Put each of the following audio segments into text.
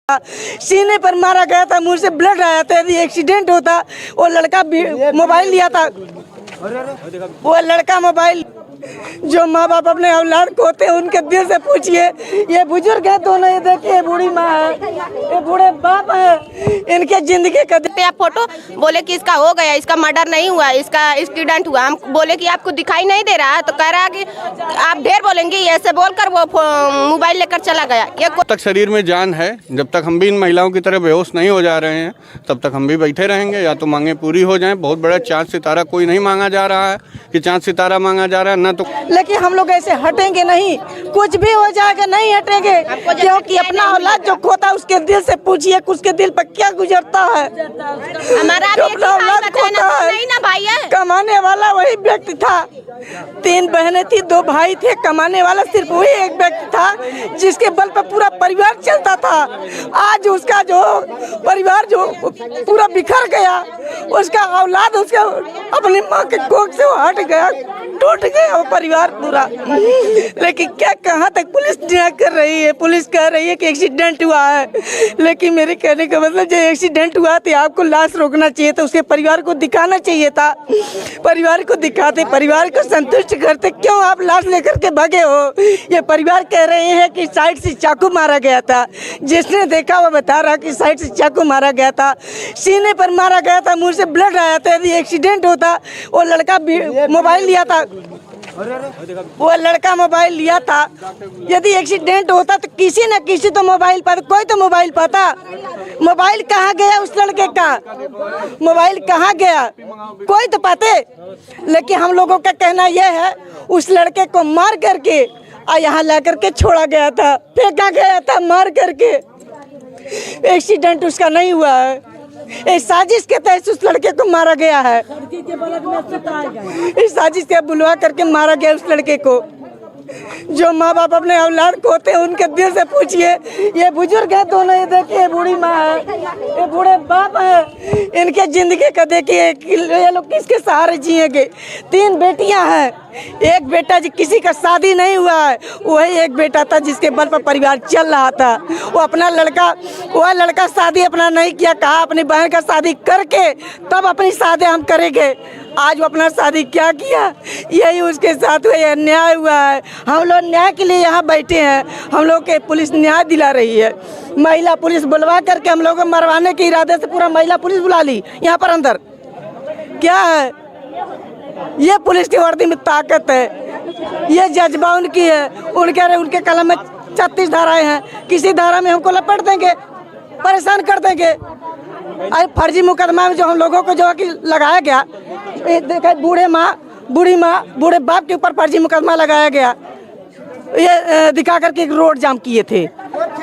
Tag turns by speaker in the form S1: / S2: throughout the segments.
S1: सीने पर मारा गया था, मुंह से ब्लड आया था। यदि एक्सीडेंट होता, वो लड़का मोबाइल लिया था, वो लड़का मोबाइल। जो माँ बाप अपने औलाद को होते हैं उनके दिल से पूछिए। ये बुजुर्ग है दोनों, ये देखिए बूढ़ी माँ है, ये बूढ़े बाप है, इनके जिंदगी का
S2: आप फोटो बोले कि इसका हो गया, इसका मर्डर नहीं हुआ, इसका एक्सीडेंट हुआ। हम बोले कि आपको दिखाई नहीं दे रहा है, तो कह रहा है कि आप ढेर बोलेंगे। ऐसे बोलकर वो मोबाइल लेकर चला गया। ये
S3: जब तक शरीर में जान है, जब तक हम भी इन महिलाओं की तरह बेहोश नहीं हो जा रहे हैं, तब तक हम भी बैठे रहेंगे। या तो मांगे पूरी हो जाएं। बहुत बड़ा चांद सितारा कोई नहीं मांगा जा रहा है कि चांद सितारा मांगा जा रहा है ना, तो
S1: लेकिन हम लोग ऐसे हटेंगे नहीं, कुछ भी हो जाएगा नहीं हटेंगे, क्योंकि अपना औलाद जो खोता उसके दिल से पूछिए उसके दिल पर क्या गुजरता है।
S2: हमारा भी
S1: अपना औलाद खोता है,
S2: नहीं ना भाई है।
S1: कमाने वाला वही व्यक्ति था। 3 बहनें थी, 2 भाई थे। कमाने वाला सिर्फ वही एक व्यक्ति था जिसके बल पर पूरा परिवार चलता था। आज उसका जो परिवार जो पूरा बिखर गया, उसका औलाद उसका अपनी माँ के कोख से हट गया, टूट गया वो परिवार पूरा। लेकिन क्या कहाँ तक पुलिस न्याय कर रही है? पुलिस कह रही है कि एक्सीडेंट हुआ है, लेकिन मेरे कहने का मतलब जो एक्सीडेंट हुआ तो आपको लाश रोकना चाहिए था, उसके परिवार को दिखाना चाहिए था। परिवार को दिखाते, परिवार को संतुष्ट करते, क्यों आप लाश लेकर के भागे हो? ये परिवार कह रहे हैं कि साइड से चाकू मारा गया था। जिसने देखा वो बता रहा कि साइड से चाकू मारा गया था, सीने पर मारा गया था, मुंह से ब्लड आया था। यदि एक्सीडेंट होता, वो लड़का मोबाइल लिया था, वो लड़का मोबाइल लिया था। यदि एक्सीडेंट होता तो किसी न किसी तो मोबाइल पाता, कोई तो मोबाइल पाता। मोबाइल कहाँ गया उस लड़के का? मोबाइल कहाँ गया? कोई तो पाते। लेकिन हम लोगों का कहना यह है, उस लड़के को मार करके यहाँ ला करके छोड़ा गया था, फेंका गया था मार करके। एक्सीडेंट उसका नहीं हुआ है, इस साजिश के तहत उस लड़के को मारा गया है। इस साजिश के बुलवा करके मारा गया उस लड़के को। जो माँ बाप अपने औलाद को होते हैं उनके दिल से पूछिए। ये बुजुर्ग है दोनों, ये देखिए बूढ़ी माँ है, ये बूढ़े बाप है, इनके जिंदगी का देखिए ये लोग किसके सहारे जिएंगे। 3 बेटियां हैं, एक बेटा जी किसी का शादी नहीं हुआ है, वही एक बेटा था जिसके बल पर परिवार चल रहा था। वो अपना लड़का, वह लड़का शादी अपना नहीं किया, कहा अपनी बहन का शादी करके तब अपनी शादी हम करेंगे। आज वो अपना शादी क्या किया, यही उसके साथ हुआ, अन्याय हुआ है। हम लोग न्याय के लिए यहाँ बैठे हैं, हम लोग के पुलिस न्याय दिला रही है। महिला पुलिस बुलवा करके हम लोग को मरवाने के इरादे से पूरा महिला पुलिस बुला ली यहाँ पर अंदर। क्या है ये? पुलिस की वर्दी में ताकत है, ये जज्बा उनकी है। उनके कलम में 36 धाराएं हैं, किसी धारा में हमको लपेट देंगे, परेशान कर देंगे। अरे फर्जी मुकदमा में जो हम लोगों को जो कि लगाया गया, देखा बूढ़ी माँ बूढ़े बाप के ऊपर फर्जी मुकदमा लगाया गया, ये दिखा करके एक रोड जाम किए थे।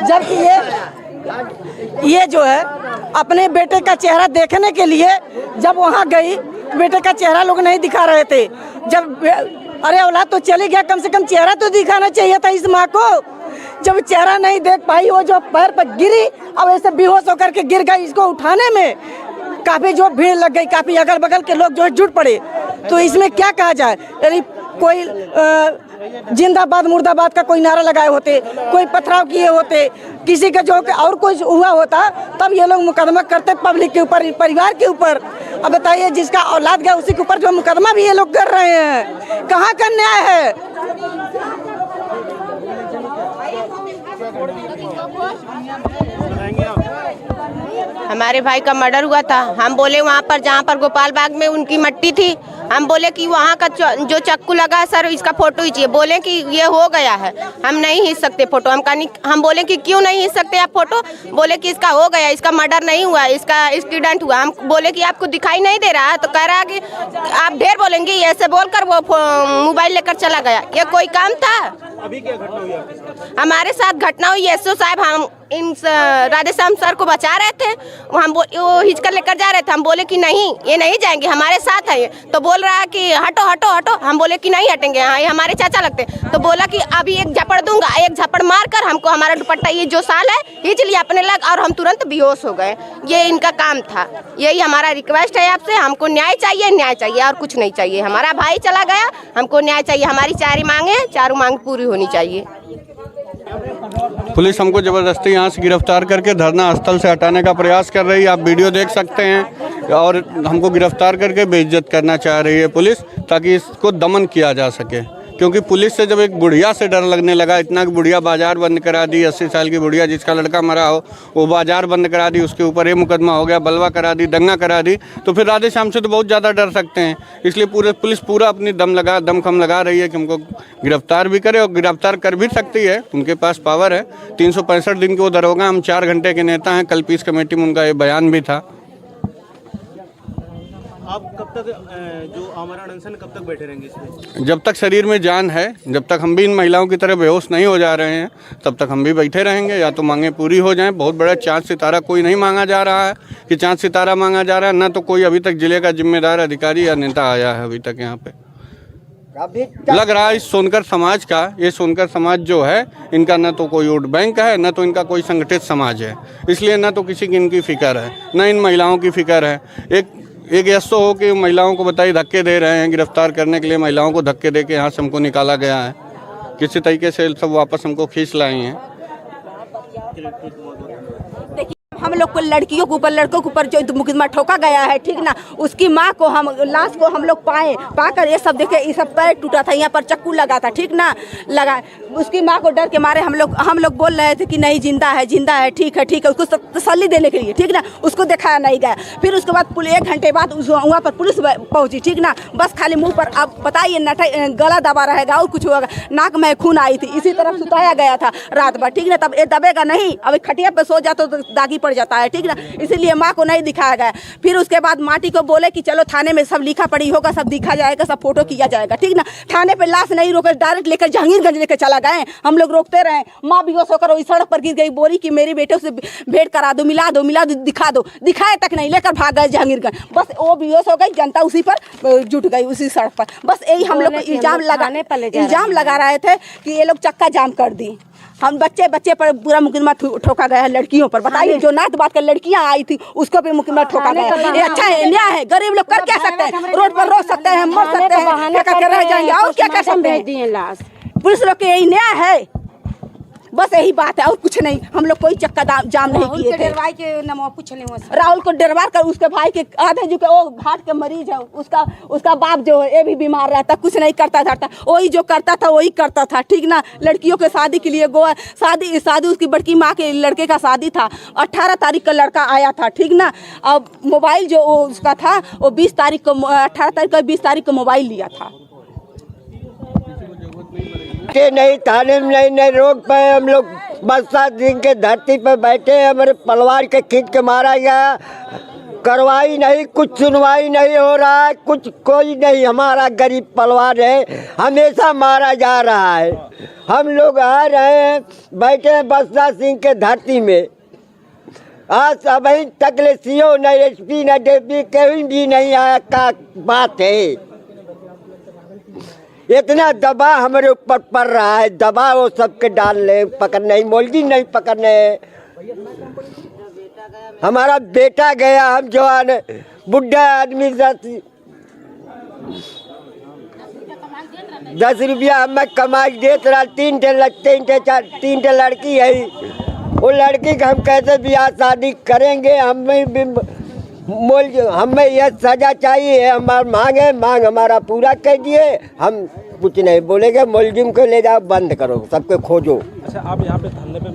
S1: जबकि ये जो है अपने बेटे का चेहरा देखने के लिए जब वहाँ गई, बेटे का चेहरा लोग नहीं दिखा रहे थे। जब अरे औलाद तो चली गया, कम से कम चेहरा तो दिखाना चाहिए था इस माँ को। जब चेहरा नहीं देख पाई, वो जो पैर पर गिरी, अब ऐसे बेहोश होकर के गिर गई। इसको उठाने में काफी जो भीड़ लग गई, काफी अगल बगल के लोग जो जुट पड़े। तो इसमें क्या कहा जाए? यदि कोई जिंदाबाद मुर्दाबाद का कोई नारा लगाए होते, कोई पथराव किए होते, किसी का जो और कुछ हुआ होता, तब ये लोग मुकदमा करते पब्लिक के ऊपर, परिवार के ऊपर। अब बताइए, जिसका औलाद गया उसी के ऊपर जो मुकदमा भी ये लोग कर रहे हैं, कहाँ का न्याय है?
S2: हमारे भाई का मर्डर हुआ था। हम बोले वहाँ पर जहाँ पर गोपाल बाग में उनकी मट्टी थी, हम बोले कि वहाँ का जो चक्कू लगा है सर, इसका फोटो खींचिए। बोले कि ये हो गया है, हम नहीं खींच सकते फोटो। हम बोले कि क्यों नहीं खींच सकते आप फोटो? बोले कि इसका हो गया, इसका मर्डर नहीं हुआ, इसका एक्सीडेंट हुआ। हम बोले कि आपको दिखाई नहीं दे रहा है, तो कह रहा है कि आप ढेर बोलेंगे। ऐसे बोलकर वो मोबाइल लेकर चला गया। ये कोई काम था?
S4: अभी क्या घटना हुई आपके साथ?
S2: हमारे साथ घटना हुई, एसओ साहब हम इन राधेश्याम सर को बचा रहे थे, वो हिचकर लेकर जा रहे थे। हम बोले कि नहीं, ये नहीं जाएंगे, हमारे साथ है। तो बोल रहा है कि हटो हटो हटो। हम बोले कि नहीं हटेंगे, हाँ ये हमारे चाचा लगते। तो बोला कि अभी एक झपड़ दूंगा। एक झपड़ मार कर हमको हमारा दुपट्टा ये जो साल है खींच लिया अपने लग, और हम तुरंत बेहोश हो गए। ये इनका काम था। यही हमारा रिक्वेस्ट है आपसे, हमको न्याय चाहिए, न्याय चाहिए और कुछ नहीं चाहिए। हमारा भाई चला गया, हमको न्याय चाहिए। हमारी 4 मांगे हैं, 4 मांग पूरी होनी चाहिए।
S3: पुलिस हमको ज़बरदस्ती यहाँ से गिरफ्तार करके धरना स्थल से हटाने का प्रयास कर रही है। आप वीडियो देख सकते हैं। और हमको गिरफ्तार करके बेइज्जत करना चाह रही है पुलिस, ताकि इसको दमन किया जा सके। क्योंकि पुलिस से जब एक बुढ़िया से डर लगने लगा, इतना कि बुढ़िया बाजार बंद करा दी, 80 साल की बुढ़िया जिसका लड़का मरा हो वो बाजार बंद करा दी, उसके ऊपर ये मुकदमा हो गया, बलवा करा दी, दंगा करा दी, तो फिर राधे श्याम से तो बहुत ज़्यादा डर सकते हैं। इसलिए पुलिस पूरा अपनी दमखम लगा रही है कि हमको गिरफ्तार भी करे, और गिरफ्तार कर भी सकती है, उनके पास पावर है। 365 दिन के वो दरोगा, हम 4 घंटे के नेता हैं। कल पीस कमेटी में उनका ये बयान भी था।
S4: आप कब तक जो आमरण अनशन कब तक बैठे रहेंगे इसमें?
S3: जब तक शरीर में जान है, जब तक हम भी इन महिलाओं की तरह बेहोश नहीं हो जा रहे हैं, तब तक हम भी बैठे रहेंगे। या तो मांगे पूरी हो जाएं। बहुत बड़ा चाँद सितारा कोई नहीं मांगा जा रहा है कि चाँद सितारा मांगा जा रहा है, ना तो कोई अभी तक जिले का जिम्मेदार अधिकारी या नेता आया है अभी तक यहाँ पे। लग रहा है इस सोनकर समाज का, ये सोनकर समाज जो है, इनका न तो कोई वोट बैंक है, न तो इनका कोई संगठित समाज है। इसलिए न तो किसी की इनकी फिक्र है, न इन महिलाओं की फिक्र है। एक ऐसा हो कि महिलाओं को बताइए धक्के दे रहे हैं, गिरफ्तार करने के लिए महिलाओं को धक्के दे के यहाँ से हमको निकाला गया है। किसी तरीके से सब वापस हमको खींच लाए हैं।
S5: हम लोग को लड़कियों के ऊपर, लड़कों के ऊपर जो मुकदमा ठोका गया है, ठीक ना, उसकी माँ को हम लाश को हम लोग पाकर ये सब देखे, ये सब पैर टूटा था, यहाँ पर चक्कू लगा था, ठीक ना, लगा। उसकी माँ को डर के मारे हम लोग बोल रहे थे कि नहीं जिंदा है, ठीक है, उसको तसल्ली देने के लिए, ठीक ना, उसको दिखाया नहीं गया। फिर उसके बाद 1 घंटे बाद वहाँ पर पुलिस पहुँची, ठीक ना, बस खाली मुँह पर आप बताइए गला दबा रहेगा और कुछ होगा, नाक में खून आई थी, इसी तरफ सुताया गया था रात भर, ठीक ना। तब ये दबेगा नहीं, अभी खटिया पे सो जाता तो दागी पड़ जाता है, ठीक ना, इसीलिए माँ को नहीं दिखाया गया। फिर उसके बाद माटी को बोले कि चलो थाने में सब लिखा पड़ी होगा, सब दिखा जाएगा, सब फोटो किया जाएगा, ठीक ना। थाने पे लाश नहीं रोके, डायरेक्ट लेकर जहांगीरगंज लेकर चला गए। हम लोग रोकते रहे, माँ बेहोश होकर वही सड़क पर गिर गई, बोली कि मेरी बेटे से भेंट करा दो, मिला दो, दिखा दो, दिखाए तक नहीं, लेकर भाग गए जहांगीरगंज। बस वो बेहोश हो गई, जनता उसी पर जुट गई, उसी सड़क पर। बस यही हम लोग इल्जाम लगा रहे थे कि ये लोग चक्का जाम कर दी। हम बच्चे पर पूरा मुकदमा ठोका गया है, लड़कियों पर। बताइए, जो नात बात कर लड़कियां आई थी उसको भी मुकदमा ठोका गया। ये अच्छा है, न्याय है? गरीब लोग कर क्या सकते हैं? रोड पर रो सकते हैं, मर सकते हैं, क्या करके रह जाएंगे, और क्या कर सकते हैं? पुलिस लोग के यही न्याय है, बस यही बात है और कुछ नहीं। हम लोग कोई चक्का जाम नहीं किए थे। राहुल को डरवा कर उसके भाई के आधे जो वो हार्ट के मरीज है, उसका बाप जो है ये भी बीमार रहता, कुछ नहीं करता था। वही जो करता था वही करता था, ठीक ना। लड़कियों के शादी के लिए शादी उसकी बड़की माँ के लड़के का शादी था। 18 तारीख का लड़का आया था, ठीक ना। अब मोबाइल जो उसका था वो 20 तारीख को, 18 तारीख को 20 तारीख को मोबाइल लिया था।
S6: नहीं थाने में नहीं रोक पाए हम लोग। बरसात दिन के धरती पर बैठे, हमारे परिवार के खींच के मारा गया, कार्रवाई नहीं, कुछ सुनवाई नहीं हो रहा है, कुछ कोई नहीं। हमारा गरीब परिवार है, हमेशा मारा जा रहा है। हम लोग आ रहे हैं, बैठे हैं बरसात सिंह के धरती में। आज अभी तक ले सीओ न एसपी न डीपी कहीं भी नहीं आया का बात है। इतना दबाव हमारे ऊपर पड़ रहा है, दबाव वो सबके डाल ले, पकड़ नहीं, मौलवी नहीं पकड़ने। हमारा बेटा गया, हम जवान बुढ़ा आदमी 10 रुपया हमें कमाई देते रहा। 3 लड़की है, वो लड़की का हम कैसे ब्याह शादी करेंगे? हमें यह सजा चाहिए, हमारा मांग हमारा पूरा कर दिए। हम कुछ नहीं बोलेंगे, मुलजिम को ले जाओ, बंद करो, सबको खोजो।
S4: अच्छा, आप यहाँ पे धरने पे